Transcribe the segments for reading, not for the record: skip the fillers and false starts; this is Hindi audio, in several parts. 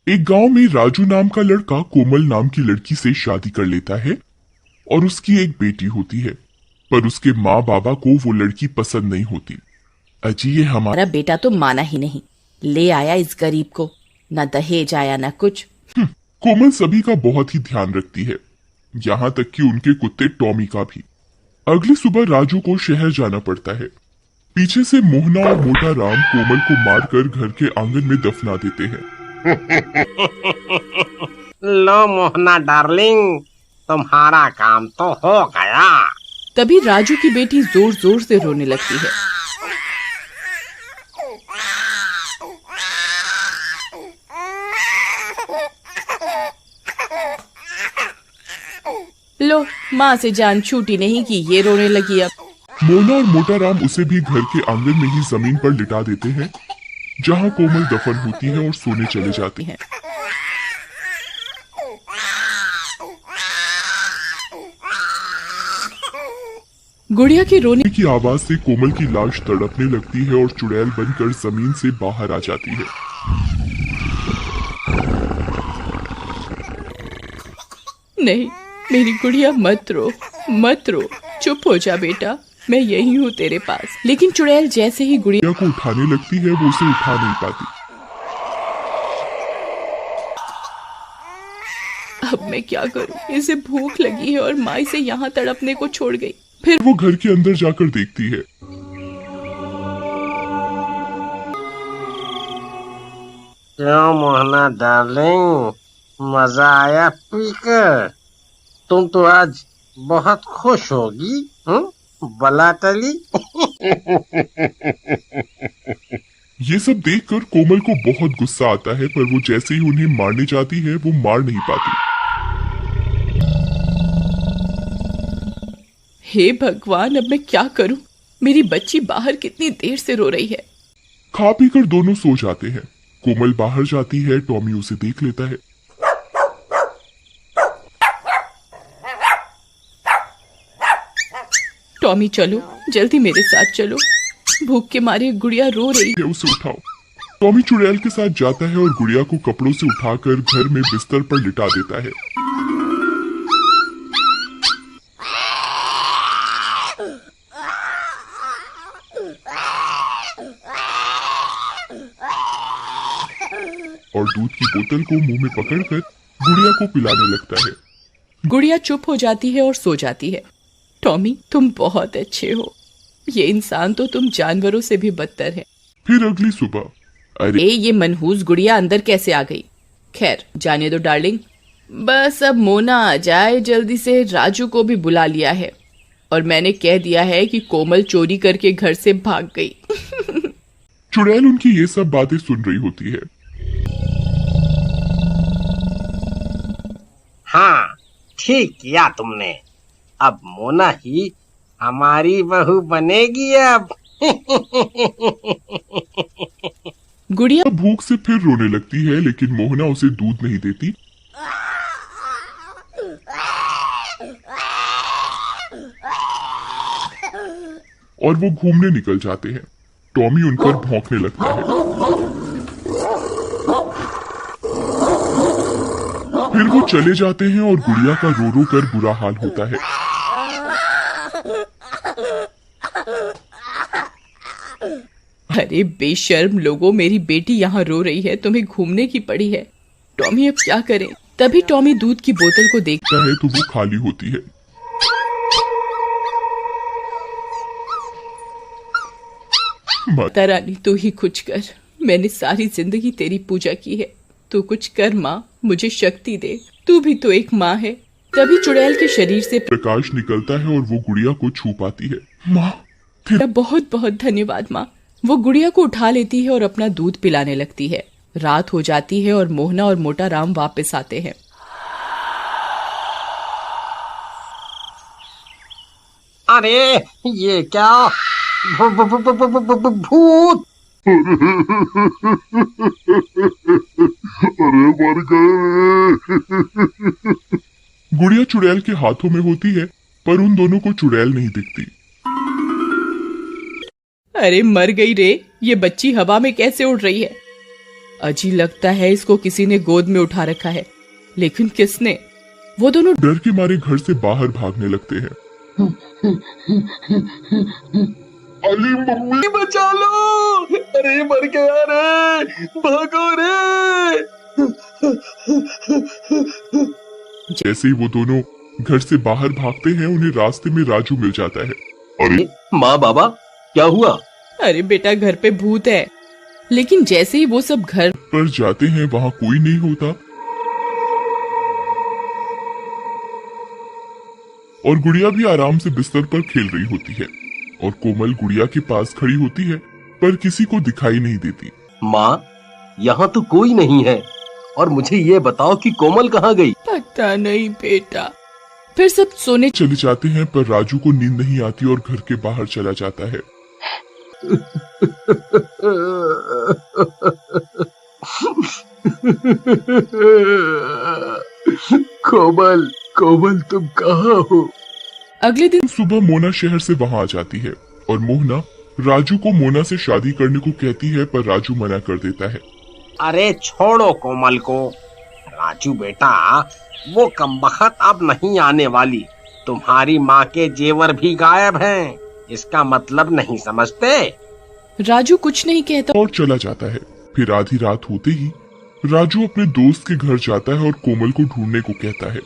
एक गांव में राजू नाम का लड़का कोमल नाम की लड़की से शादी कर लेता है और उसकी एक बेटी होती है। पर उसके माँ बाबा को वो लड़की पसंद नहीं होती। अजी ये हमारा बेटा तो माना ही नहीं, ले आया इस गरीब को, न दहेज आया न कुछ। कोमल सभी का बहुत ही ध्यान रखती है, यहाँ तक कि उनके कुत्ते टॉमी का भी। अगली सुबह राजू को शहर जाना पड़ता है। पीछे से मोहना और मोटा राम कोमल को मारकर घर के आंगन में दफना देते हैं। लो मोहना डार्लिंग, तुम्हारा काम तो हो गया। तभी राजू की बेटी जोर जोर से रोने लगती है। लो, माँ से जान छूटी नहीं कि ये रोने लगी अब। मोना और मोटा राम उसे भी घर के आंगन में ही जमीन पर लिटा देते हैं, जहाँ कोमल दफन होती है और सोने चले जाते हैं। गुड़िया के रोने की आवाज से कोमल की लाश तड़पने लगती है और चुड़ैल बनकर जमीन से बाहर आ जाती है। नहीं, मेरी गुड़िया मत रो, मत रो, चुप हो जा बेटा, मैं यही हूँ तेरे पास। लेकिन चुड़ैल जैसे ही गुड़िया को उठाने लगती है, वो उसे उठा नहीं पाती। अब मैं क्या करूँ, इसे भूख लगी है और माँ इसे यहाँ तड़पने को छोड़ गई। फिर वो घर के अंदर जाकर देखती है। क्यों मोहना डार्लिंग, मजा आया पीकर? तुम तो आज बहुत खुश होगी, बलाटली। ये सब देखकर कोमल को बहुत गुस्सा आता है, पर वो जैसे ही उन्हें मारने जाती है वो मार नहीं पाती। हे भगवान, अब मैं क्या करूं? मेरी बच्ची बाहर कितनी देर से रो रही है। खा पीकर दोनों सो जाते हैं। कोमल बाहर जाती है, टॉमी उसे देख लेता है। टॉमी चलो, जल्दी मेरे साथ चलो, भूख के मारे गुड़िया रो रही है। उसे उठाओ। टॉमी चुड़ैल के साथ जाता है और गुड़िया को कपड़ों से उठाकर घर में बिस्तर पर लिटा देता है। और दूध की बोतल को मुंह में पकड़कर गुड़िया को पिलाने लगता है। गुड़िया चुप हो जाती है और सो जाती है। टॉमी, तुम बहुत अच्छे हो। ये इंसान तो तुम जानवरों से भी बदतर है। फिर अगली सुबह, अरे ये मनहूस गुड़िया अंदर कैसे आ गई? खैर जाने दो डार्लिंग, बस अब मोना आ जाए जल्दी से। राजू को भी बुला लिया है और मैंने कह दिया है कि कोमल चोरी करके घर से भाग गई। चुड़ैल उनकी ये सब बातें सुन रही होती है। हाँ, ठीक किया तुमने। अब मोना ही हमारी बहू बनेगी अब। गुड़िया भूख से फिर रोने लगती है, लेकिन मोहना उसे दूध नहीं देती। और वो घूमने निकल जाते हैं। टॉमी उन पर भौंकने लगता है। फिर वो चले जाते हैं और गुड़िया का रो रो कर बुरा हाल होता है। अरे बेशर्म लोगों, मेरी बेटी यहाँ रो रही है, तुम्हें घूमने की पड़ी है। टॉमी अब क्या करें? तभी टॉमी दूध की बोतल को देखता है तो वो खाली होती है। माता रानी, तू ही कुछ कर, मैंने सारी जिंदगी तेरी पूजा की है, तू कुछ कर माँ, मुझे शक्ति दे, तू भी तो एक माँ है। तभी चुड़ैल के शरीर से प्रकाश निकलता है और वो गुड़िया को छू पाती है। माँ, बहुत बहुत धन्यवाद माँ। वो गुड़िया को उठा लेती है और अपना दूध पिलाने लगती है। रात हो जाती है और मोहना और मोटा राम वापस आते हैं। अरे ये क्या? भूत! अरे मर गए। गुड़िया चुड़ैल के हाथों में होती है, पर उन दोनों को चुड़ैल नहीं दिखती। अरे मर गई रे, ये बच्ची हवा में कैसे उड़ रही है? अजी लगता है इसको किसी ने गोद में उठा रखा है, लेकिन किसने? वो दोनों डर के मारे घर से बाहर भागने लगते हैं। अली मम्मी बचा लो, अरे मर गया रे, भागो रे। जैसे ही वो दोनों घर से बाहर भागते हैं, उन्हें रास्ते में राजू मिल जाता है। अरे माँ बाबा क्या हुआ? अरे बेटा घर पे भूत है। लेकिन जैसे ही वो सब घर पर जाते हैं वहाँ कोई नहीं होता और गुड़िया भी आराम से बिस्तर पर खेल रही होती है और कोमल गुड़िया के पास खड़ी होती है पर किसी को दिखाई नहीं देती। माँ यहाँ तो कोई नहीं है, और मुझे ये बताओ कि कोमल कहाँ गई? पता नहीं बेटा। फिर सब सोने चले जाते हैं पर राजू को नींद नहीं आती और घर के बाहर चला जाता है। कोमल, कोमल तुम कहाँ हो? अगले दिन सुबह मोना शहर से वहाँ आ जाती है और मोहना राजू को मोना से शादी करने को कहती है पर राजू मना कर देता है। अरे छोड़ो कोमल को। राजू बेटा, वो कमबख्त अब नहीं आने वाली। तुम्हारी माँ के जेवर भी गायब हैं। इसका मतलब नहीं समझते? राजू कुछ नहीं कहता और चला जाता है। फिर आधी रात होते ही राजू अपने दोस्त के घर जाता है और कोमल को ढूंढने को कहता है।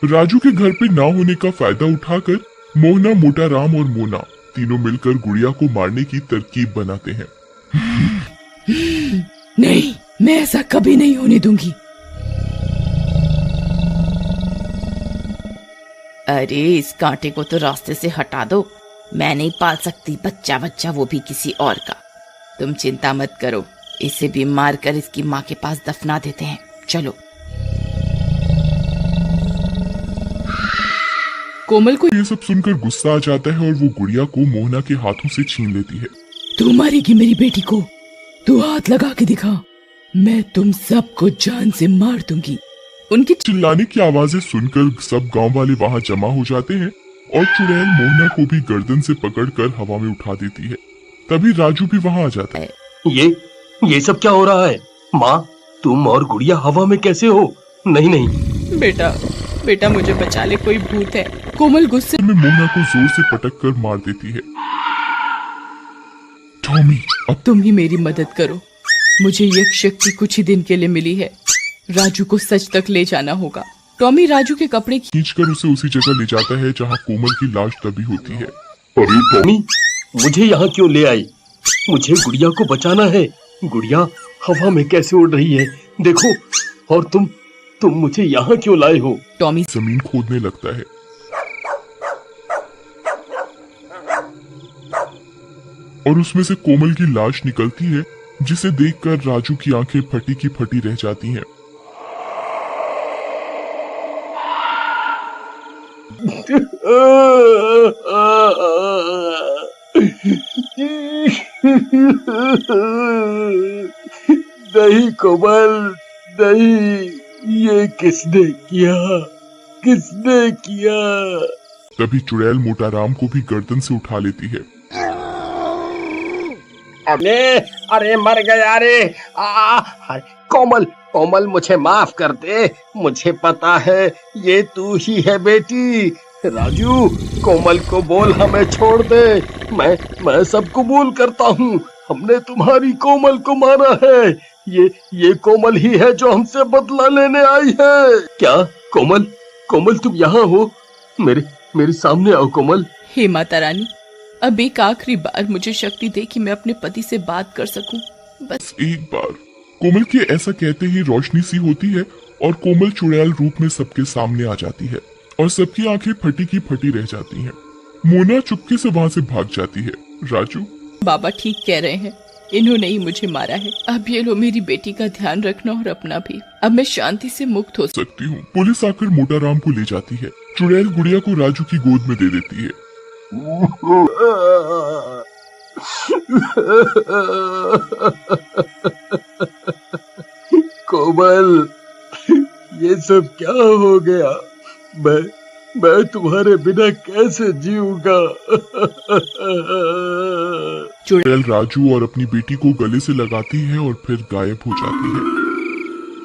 राजू के घर पे ना होने का फायदा उठाकर मोहना, मोटा राम और मोना तीनों मिलकर गुड़िया को मारने की तरकीब बनाते हैं। नहीं, मैं ऐसा कभी नहीं होने दूंगी। अरे इस कांटे को तो रास्ते से हटा दो। मैं नहीं पाल सकती बच्चा, वो भी किसी और का। तुम चिंता मत करो, इसे भी मार कर इसकी माँ के पास दफना देते हैं। चलो। कोमल को ये सब सुनकर गुस्सा आ जाता है और वो गुड़िया को मोहना के हाथों से छीन लेती है। तू मारेगी मेरी बेटी को? तू हाथ लगा के दिखा, मैं तुम सबको जान से मार दूंगी। उनकी चिल्लाने की आवाजें सुनकर सब गांव वाले वहां जमा हो जाते हैं और चुड़ैल मोहना को भी गर्दन से पकड़कर हवा में उठा देती है। तभी राजू भी वहां आ जाता है। ये सब क्या हो रहा है? माँ, तुम और गुड़िया हवा में कैसे हो? नहीं नहीं बेटा मुझे बचा ले, कोई भूत है। कोमल गुस्से में मोहना को जोर से पटक कर मार देती है। टॉमी, अब तुम ही मेरी मदद करो। मुझे ये शक्ति कुछ ही दिन के लिए मिली है। राजू को सच तक ले जाना होगा। टॉमी राजू के कपड़े खींचकर उसे उसी जगह ले जाता है जहां कोमल की लाश दबी होती है। अरे टॉमी, मुझे यहाँ क्यों ले आई? मुझे गुड़िया को बचाना है। गुड़िया हवा में कैसे उड़ रही है देखो। और तुम मुझे यहाँ क्यों लाए हो? टॉमी जमीन खोदने लगता है और उसमें से कोमल की लाश निकलती है, जिसे देखकर राजू की आंखें फटी की फटी रह जाती हैं। नहीं कोमल, नहीं, ये किसने किया? तभी चुड़ैल मोटा राम को भी गर्दन से उठा लेती है। अरे मर गया रे। कोमल मुझे माफ कर दे। मुझे पता है ये तू ही है बेटी। राजू, कोमल को बोल हमें छोड़ दे। मैं सब कबूल करता हूँ। हमने तुम्हारी कोमल को मारा है। ये कोमल ही है जो हमसे बदला लेने आई है। क्या कोमल तुम यहाँ हो? मेरे सामने आओ कोमल। हे माता रानी, अब एक आखिरी बार मुझे शक्ति दे कि मैं अपने पति से बात कर सकूं। बस एक बार। कोमल के ऐसा कहते ही रोशनी सी होती है और कोमल चुड़ैल रूप में सबके सामने आ जाती है और सबकी आंखें फटी की फटी रह जाती हैं। मोना चुपके से वहां से भाग जाती है। राजू, बाबा ठीक कह रहे हैं, इन्होंने ही मुझे मारा है। अब ये लो, मेरी बेटी का ध्यान रखना और अपना भी। अब मैं शांति से मुक्त हो सकती हूँ। पुलिस आकर मोटा राम को ले जाती है। चुड़ैल गुड़िया को राजू की गोद में दे देती है। कोमल, ये सब क्या हो गया? मैं तुम्हारे बिना कैसे जीऊंगा। चुड़ैल राजू और अपनी बेटी को गले से लगाती है और फिर गायब हो जाती है।